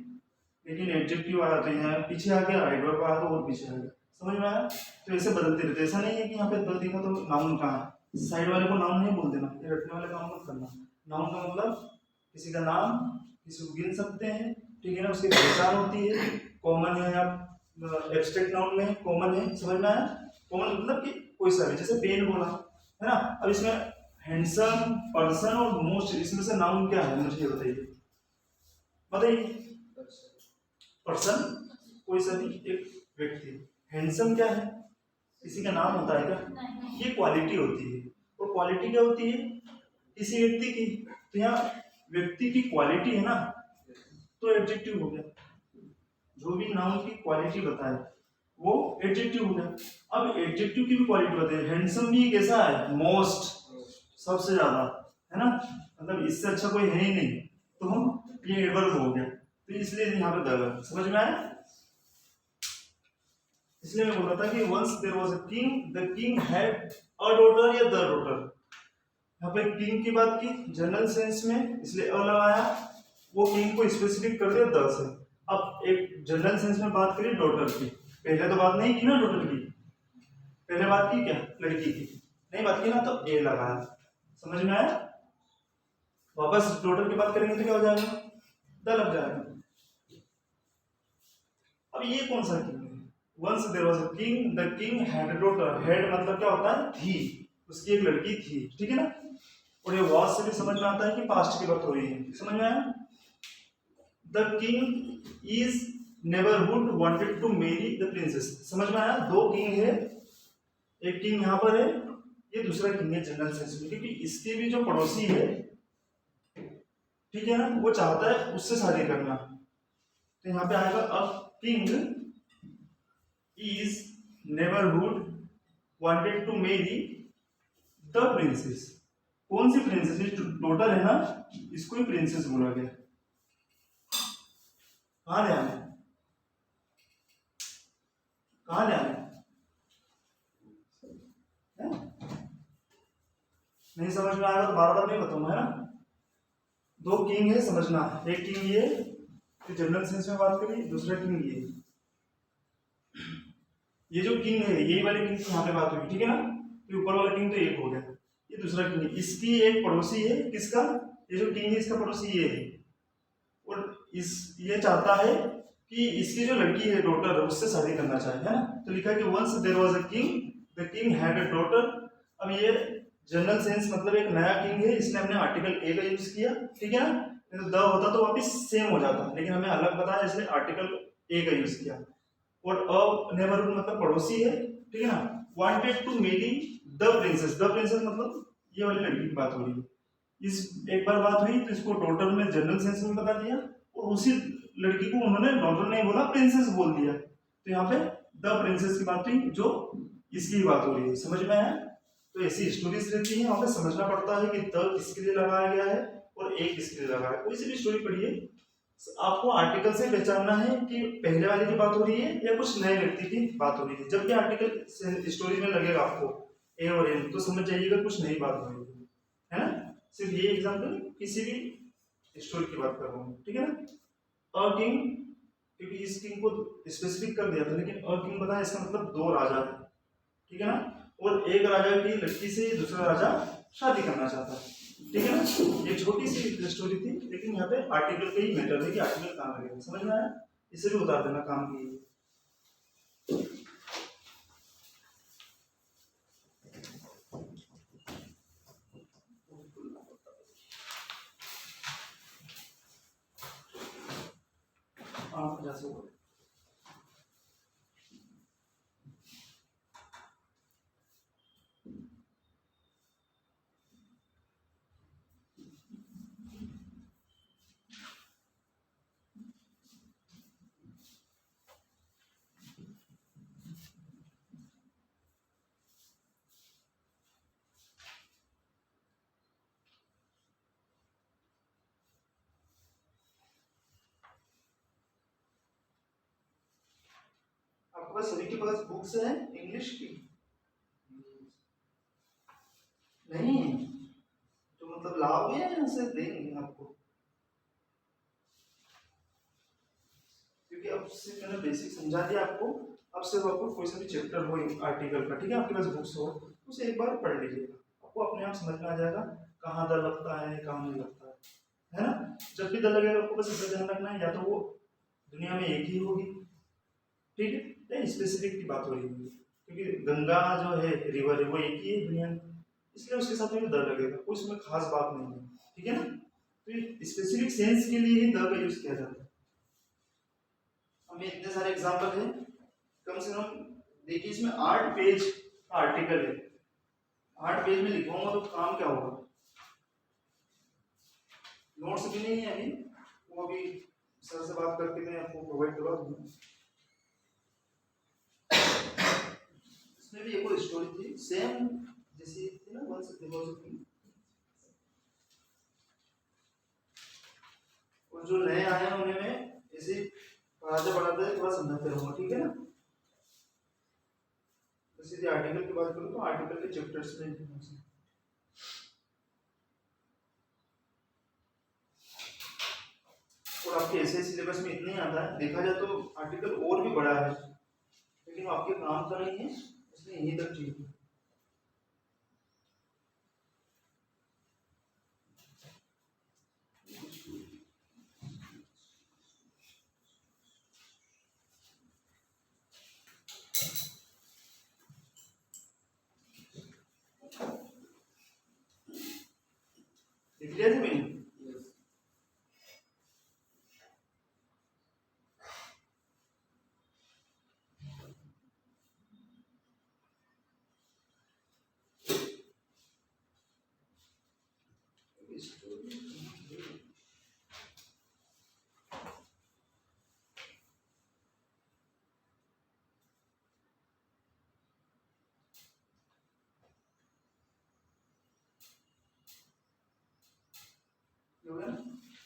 लेकिन एडजेक्टिव आया तो यहाँ पीछे आ गया, एडवर्ब आया तो और पीछे आ गया, समझ में आया। तो ऐसे बदलते रहते, ऐसा नहीं है कि यहाँ पे द दिखा तो नाउन कहाँ है। साइड वाले को नाउन नहीं बोल देना, ये रटने वाले काम मत करना। नाउन का मतलब किसी का नाम, किसी को गिन सकते हैं, ठीक है ना, उसकी पहचान होती है, कॉमन है, या एब्स्ट्रैक्ट नाउन में कॉमन है, समझ में आया। कॉमन मतलब कि कोई सा भी, जैसे पेन बोला है ना। अब इसमें हैंडसम, पर्सन और मोस्ट, इसमें से नाउन क्या है मुझे ये बताइए, बताइए। पर्सन कोई सा भी एक व्यक्ति, हैंडसम क्या है, किसी का नाम होता है क्या, ये क्वालिटी होती है। और क्वालिटी क्या होती है, किसी व्यक्ति की, तो यहाँ व्यक्ति की क्वालिटी है ना, तो एडजेक्टिव हो गया। जो भी नाउन की क्वालिटी बताए वो एडजेक्टिव हो गया। अब एडजेक्टिव की भी क्वालिटी बताए, हैंडसम भी कैसा है, मोस्ट, सबसे ज्यादा, है ना, मतलब इससे अच्छा कोई है ही नहीं, तो हम ये एडवर्ब हो गया, तो इसलिए यहाँ पे द, समझ में आया। इसलिए मैं बोल रहा था कि once there was a king, the king had a daughter या द डॉटर। यहाँ पे किंग की बात की जनरल सेंस में, इसलिए अ लगाया, वो किंग को स्पेसिफिक कर दिया द से। अब एक जनरल सेंस में बात करिए डॉटर की, पहले तो बात नहीं की ना डॉटर की, पहले बात की क्या, लड़की की, नहीं बात की ना, तो ए लगाया, समझ में आया। वापस डॉटर की बात करेंगे तो क्या हो जाएगा, द लग जाएगा। अब ये कौन सा किंग है, once there was a king, the king had a daughter, had मतलब क्या होता है, थी, उसकी एक लड़की थी, ठीक है ना। और ये वाज से भी समझ में आता है कि पास्ट की बात हो रही है, समझ में आया। The king is neighbourhood wanted to marry the princess, समझ में आया। दो किंग है, एक किंग यहाँ पर है, ये दूसरा किंग है जनरल सेंस में, क्योंकि इसके भी जो पड़ोसी है, ठीक है ना, वो चाहता है उससे शादी करना, तो यहाँ पे आएगा अब king is neighbourhood wanted to marry the princess. कौन सी प्रिंसेस, ये टोटल है ना, इसको ही प्रिंसेस बोला गया। कहाँ ध्यान है, कहाँ ध्यान है, नहीं समझ में आएगा तो बार बार नहीं बताऊंगा, है ना। दो किंग है समझना, एक किंग ये जनरल सेंस में बात करी, दूसरा किंग ये जो किंग है यही वाले किंग की यहाँ पे बात हुई, ठीक है ना। तो ऊपर वाला किंग तो एक हो गया, ये दूसरा किंग है, इसकी एक पड़ोसी है, किसका, ये जो किंग है इसका पड़ोसी ये है, और इस ये चाहता है कि इसकी जो लड़की है डॉटर, उससे शादी करना चाहे, है ना। तो लिखा है कि once there was a king, the king had a daughter. अब ये जनरल सेंस मतलब एक नया किंग है, इसलिए हमने आर्टिकल ए का यूज किया, ठीक है ना। नहीं तो द होता तो वापिस सेम हो जाता, लेकिन हमें अलग बताया इसलिए आर्टिकल ए का यूज किया। और अ नेबरहुड मतलब पड़ोसी है, ठीक है ना। Wanted to marry the princess, the princess मतलब ये वाली लड़की की बात हो रही है। इस एक बार बात हुई तो इसको डॉटर में जनरल सेंस में बता दिया, और उसी लड़की को उन्होंने डॉटर नहीं बोला, प्रिंसेस बोल दिया, तो यहाँ पे द प्रिंसेस की बात हुई, जो इसकी बात हो रही है, समझ में आया। तो ऐसी स्टोरीज रहती है, वहां पे समझना पड़ता है कि द किसके लिए लगाया गया है और ए किसके लिए लगाया है। कोई सी भी स्टोरी पढ़िए, आपको आर्टिकल से पहचानना है कि पहले वाले की बात हो रही है या कुछ नए व्यक्ति की बात हो रही है। जब भी आर्टिकल स्टोरी में लगेगा आपको ए और एन, तो समझ जाइएगा कुछ नई बात हो रही है ना। सिर्फ ये एग्जांपल किसी भी स्टोरी की बात कर रहा हूँ, ठीक है ना। अ किंग, क्योंकि इस किंग को स्पेसिफिक कर दिया था, लेकिन अ किंग बताया इसका मतलब दो राजा है, ठीक है ना। और एक राजा की लड़की से दूसरा राजा शादी करना चाहता है, ठीक है ना। ये छोटी सी स्टोरी थी, लेकिन यहाँ पे आर्टिकल का ही मैटर है कि आर्टिकल कहाँ लगेगा, समझ में आया। इसे भी बता देना काम की। आप जैसे बोले आपका सभी के पास बुक्स है इंग्लिश की? नहीं, तो मतलब लाओगे या यहाँ से देंगे आपको? क्योंकि अब से मैंने बेसिक समझा दिया आपको, अब सिर्फ आपको कोई सा भी चैप्टर हो आर्टिकल का, ठीक है, आपके पास बुक्स हो, उसे एक बार पढ़ लीजिएगा, आपको अपने आप समझ में आ जाएगा कहाँ दर लगता है कहाँ नहीं लगता है ना। जब भी दर लगेगा आपको बस इतना ध्यान रखना है, या तो वो दुनिया में एक ही होगी, ठीक है, या स्पेसिफिक की बात हो रही होगी, क्योंकि गंगा जो है रिवर है वो एक ही है दुनिया में, इसलिए उसके साथ में दर लगेगा, कोई उसमें खास बात नहीं है, ठीक है ना। तो ये स्पेसिफिक सेंस के लिए ही दर का यूज किया जाता है। हमें इतने सारे एग्जाम्पल हैं, कम से कम देखिए इसमें 8 पेज का आर्टिकल है, 8 पेज में लिखवाऊंगा तो काम क्या होगा। नोट्स भी नहीं है अभी, वो अभी सर से बात करके मैं आपको प्रोवाइड करवा दूंगा। इसमें भी एक और स्टोरी थी सेम जैसी थी ना, वन से थी, और जो नए आए हैं उन्हें मैं ऐसे पढ़ाते पढ़ाते थोड़ा समझाते रहूंगा, ठीक है ना। जैसे आर्टिकल की बात करूँ तो आर्टिकल के चैप्टर्स में और आपके ऐसे सिलेबस में इतने आता है, देखा जाए तो आर्टिकल और भी बड़ा है, लेकिन आपके काम का नहीं है, इसलिए यहीं तक ठीक है। लिख लिया था मैंने?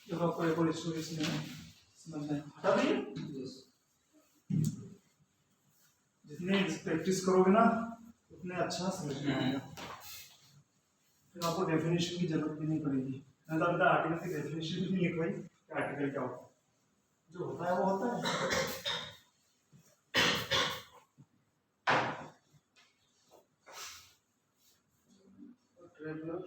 जब आपको एक और स्टोरी समझ में हटा दिए, जितने प्रैक्टिस करोगे ना उतने अच्छा समझ में आएगा, फिर आपको डेफिनेशन की जरूरत भी नहीं पड़ेगी। मैं तो अभी आर्टिकल की डेफिनेशन भी नहीं लिखवाई कि आर्टिकल क्या होता है, जो होता है वो होता है। ट्रेवलर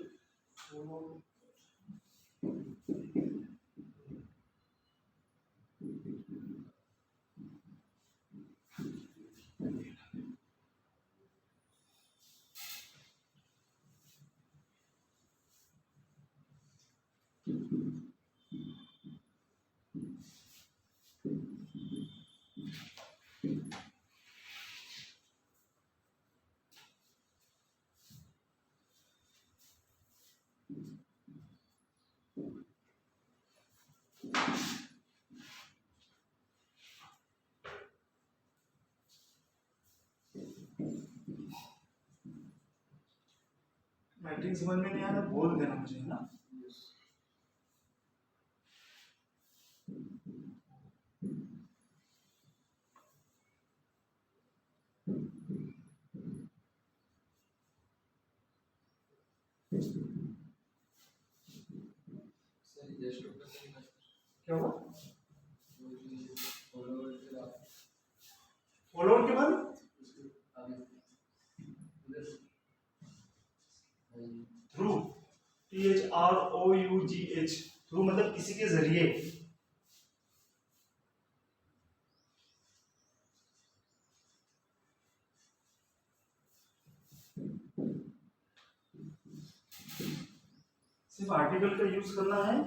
राइटिंग समझ में नहीं आ रहा बोल देना मुझे, है ना। क्या हुआ? फॉलोअर के बाद थ्रू, THROUGH, थ्रू मतलब किसी के जरिए। सिर्फ आर्टिकल का यूज करना है,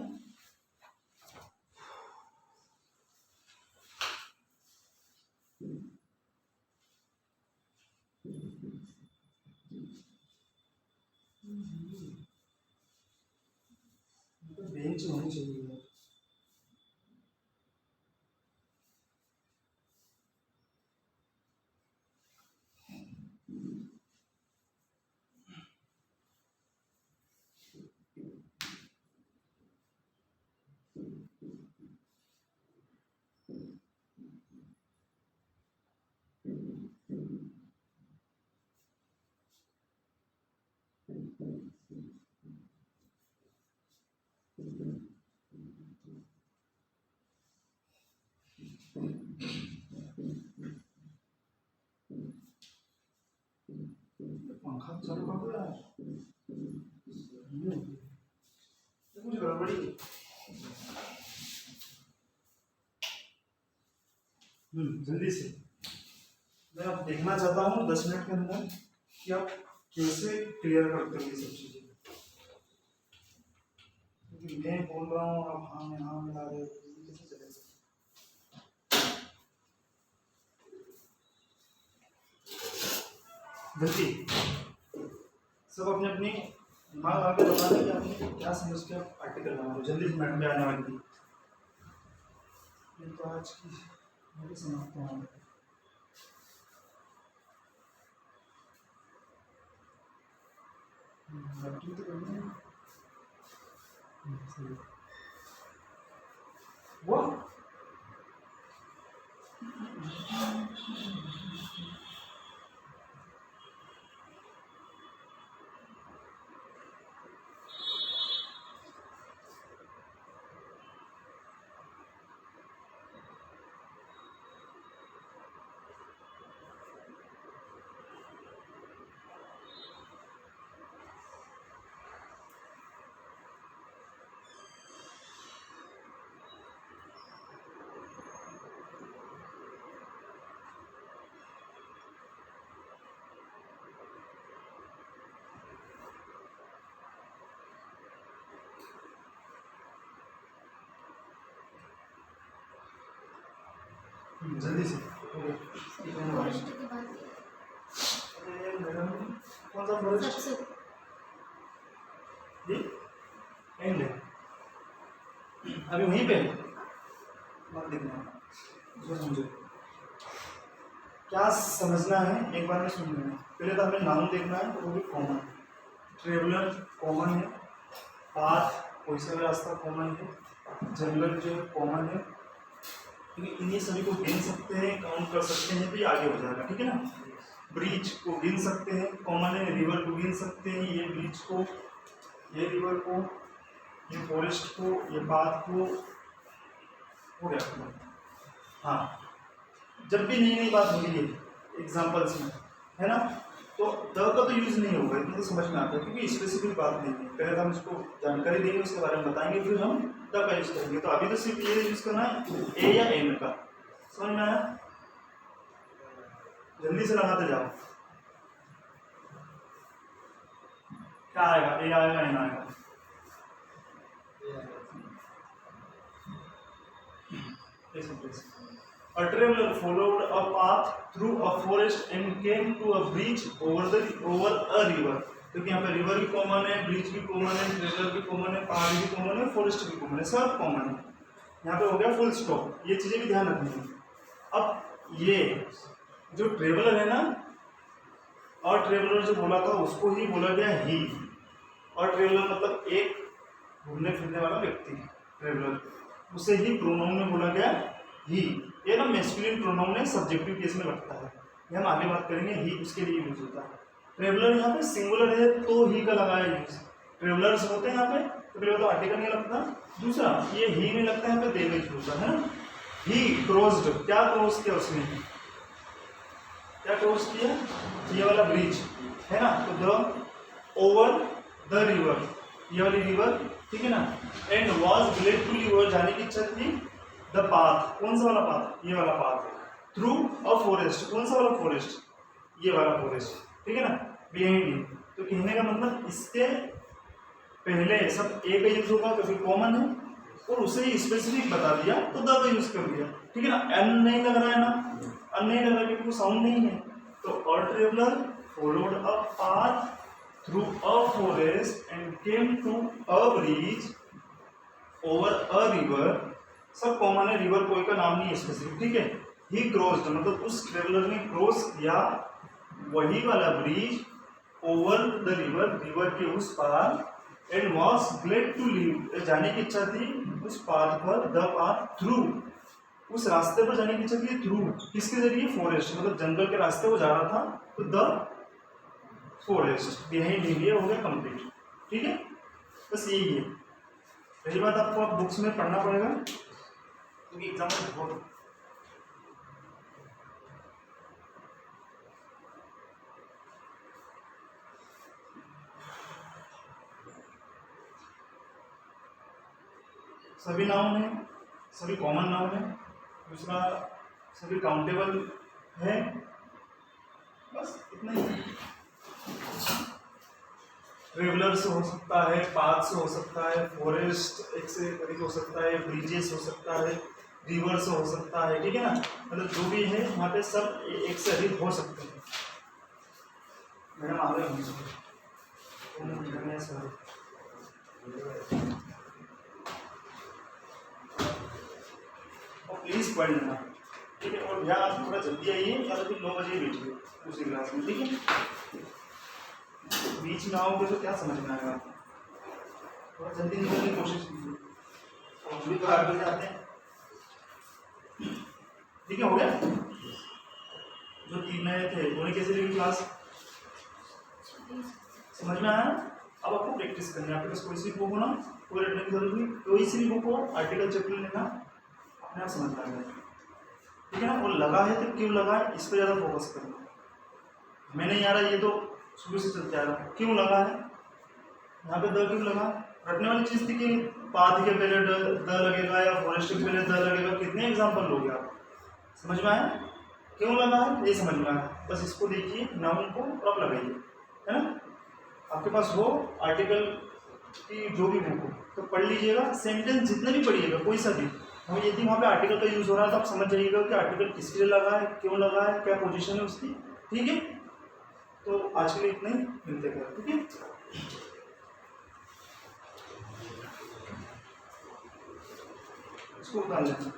बेंच होनी चाहिए। पंखा चालू कर दो यार, ये कुछ गड़बड़ी। जल्दी से मैं अब देखना चाहता हूँ 10 मिनट के अंदर कि आप कैसे क्लियर करते हो ये सब चीजें। क्योंकि मैं बोल रहा हूँ आप हाँ में ला रहे हो, कैसे चलेगा। जल्दी सब अपने अपनी दिमाग आगे बता दें कि आपने क्या समझ के आप आर्टिकल बना रहे हो। जल्दी से मैडम पे आने वाली थी। ये तो आज की मेरी समाप्त हो गई। बैटरी तो करनी है। सही। वो जल्दी से फॉरेस्ट की बात मैडम कौन सा फॉरेस्ट सबसे ये एंड है अभी वहीं पे मत देखना। जो समझो क्या समझना है एक बार में सुनना है। पहले तो हमें नाम देखना है, वो भी कॉमन। ट्रेवलर कॉमन है, पाथ कोई सा भी रास्ता कॉमन है, जंगल जो कॉमन है। क्योंकि इन्हीं सभी को गिन सकते हैं, काउंट कर सकते हैं, तो ये आगे हो जाएगा। ठीक है ना। ब्रिज को गिन सकते हैं, कॉमन है। रिवर को गिन सकते हैं, ये ब्रिज को, ये रिवर को, ये फॉरेस्ट को, ये पाथ को, हो गया। हाँ, जब भी नई नई बात होगी है एग्जाम्पल्स में, है ना, तो द का तो यूज नहीं होगा, इतना तो समझ में आता है क्योंकि स्पेसिफिक बात नहीं है। पहले तो हम इसको जानकारी देंगे, उसके बारे में बताएंगे, फिर हम द का यूज करेंगे। तो अभी तो सिर्फ ये यूज करना है ए या एन का। समझ में आया? जल्दी से लगाते जाओ। क्या आएगा? ए आएगा, एन आएगा। A traveler followed a path through a forest and came to a bridge over a river. क्योंकि यहाँ पे रिवर भी कॉमन है, ब्रिज भी कॉमन है, ट्रेवलर भी कॉमन है, पहाड़ भी कॉमन है, फॉरेस्ट भी कॉमन है, सब कॉमन है। यहाँ पे हो गया फुल स्टॉप। ये चीजें भी ध्यान रखनी है। अब ये जो ट्रेवलर है ना, और ट्रेवलर जो बोला था उसको ही बोला गया ही। और ट्रेवलर मतलब एक घूमने फिरने वाला व्यक्ति, ट्रेवलर, उसे ही प्रोनाउन में बोला गया ही। ये ना मैस्कुलिन प्रोनाउन है, सब्जेक्टिव केस में लगता है, ये हम आगे बात करेंगे। ही उसके लिए यूज होता है। ट्रेवलर यहाँ पे सिंगुलर है तो ही का लगाया यूज। ट्रेवलर्स होते हैं यहाँ पे, तो पहले तो आर्टिकल नहीं लगता। दूसरा ये ही नहीं लगता, यहाँ पे दे में यूज होता है ना। ही क्रॉस्ड, क्या क्रॉस किया उसने? क्या क्रॉस किया? ये वाला ब्रिज है ना, तो द ओवर द रिवर, ये वाली रिवर, ठीक है ना। And was glad to leave, जाने की इच्छा थी। द पाथ, कौन सा वाला पाथ? ये वाला पाथ। थ्रू अ फॉरेस्ट, कौन सा वाला फॉरेस्ट? ये वाला फॉरेस्ट, ठीक है ना। बिहाइंड, तो कहने का मतलब इसके पहले सब ए का यूज होगा क्योंकि कॉमन है, और उसे ही स्पेसिफिक बता दिया तो द का यूज कर दिया। ठीक है ना। एन नहीं लग रहा है ना, एन नहीं लग रहा क्योंकि वो साउंड नहीं है। तो अ traveller followed a path through a forest and came to a bridge over a river, सब कॉमन है, रिवर कोई का नाम नहीं है स्पेसिफिक, ठीक है। ही क्रॉस्ड मतलब उस ट्रेवलर ने क्रॉस किया वही वाला bridge over the river, river के उस पार, and was glad to leave, जाने की इच्छा थी उस पाथ पर, द पाथ थ्रू, उस रास्ते पर जाने की इच्छा थी थ्रू, किसके जरिए? फॉरेस्ट, मतलब जंगल के रास्ते वो जा रहा था, तो द फॉरेस्ट बिहाइंड इंडिया हो गया कंप्लीट। ठीक है, बस यही है। पहली बात आपको आप बुक्स में पढ़ना पड़ेगा क्योंकि एग्जाम में बहुत सभी नाउन है, सभी कॉमन नाउन है। दूसरा सभी काउंटेबल है। बस इतना ही। ट्रेवलर्स हो सकता है, पाथ्स हो सकता है, फॉरेस्ट एक से अधिक हो सकता है, ब्रिजेस हो सकता है, रिवर्स हो सकता है, ठीक है ना। मतलब जो भी है वहाँ पे सब एक से अधिक हो सकते हैं। मैडम आ गए सर, और प्लीज पढ़ लेना, ठीक है। और भैया आप थोड़ा जल्दी आइए, या तो फिर 9 बजे बैठिए दूसरी क्लास में, ठीक है। बीच में आओगे तो क्या समझ में आएगा, थोड़ा जल्दी निकलने की कोशिश कीजिए। और हम भी तो 8 बजे आते हैं, ठीक है। हो गया। जो 3 नए थे उन्हें कैसे लगी क्लास, समझ में आया। अब आपको प्रैक्टिस करनी है। आपके पास कोई सी बुक हो ना, कोई रटने की जरूरत नहीं, कोई सी भी बुक हो, आर्टिकल चैप्टर लेना, अपने आप समझ में आएगा, ठीक है ना। और लगा है तो क्यों लगा है, इस पर ज़्यादा फोकस करना। हमें नहीं आ रहा, ये तो शुरू से चलते आ रहा, क्यों लगा है यहाँ पे, द क्यों लगा। रटने वाली चीज़ थी कि पाथ के पहले द लगेगा या फॉरेस्ट के पहले द लगेगा। कितने एग्जाम्पल लोगे आप, समझ में आया। क्यों लगा है ये समझ में आया, बस इसको देखिए, नाउन को अब लगाइए, है ना। आपके पास हो आर्टिकल की जो भी बुक हो तो पढ़ लीजिएगा। सेंटेंस जितने भी पढ़िएगा, कोई सा भी हो, यदि वहाँ पे आर्टिकल का यूज हो रहा है तो आप समझ जाइएगा कि आर्टिकल किसके लिए लगा है, क्यों लगा है, क्या पोजीशन है उसकी, ठीक है। तो आज के लिए इतना ही, मिलते हैं, ठीक है। इसको उतार लेना।